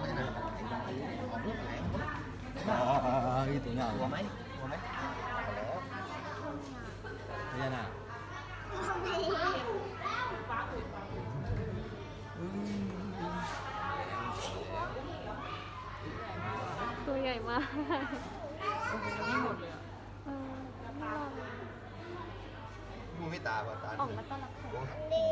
ไม่นะออกลูกแหลง itu nya หัวไหมหัวไหมแล้ว ya nak ตัวใหญ่มาก ไม่หมดเลยอะ น่ารัก มูไม่ตาป่ะตา ออกมาต้อนรับแขก ดี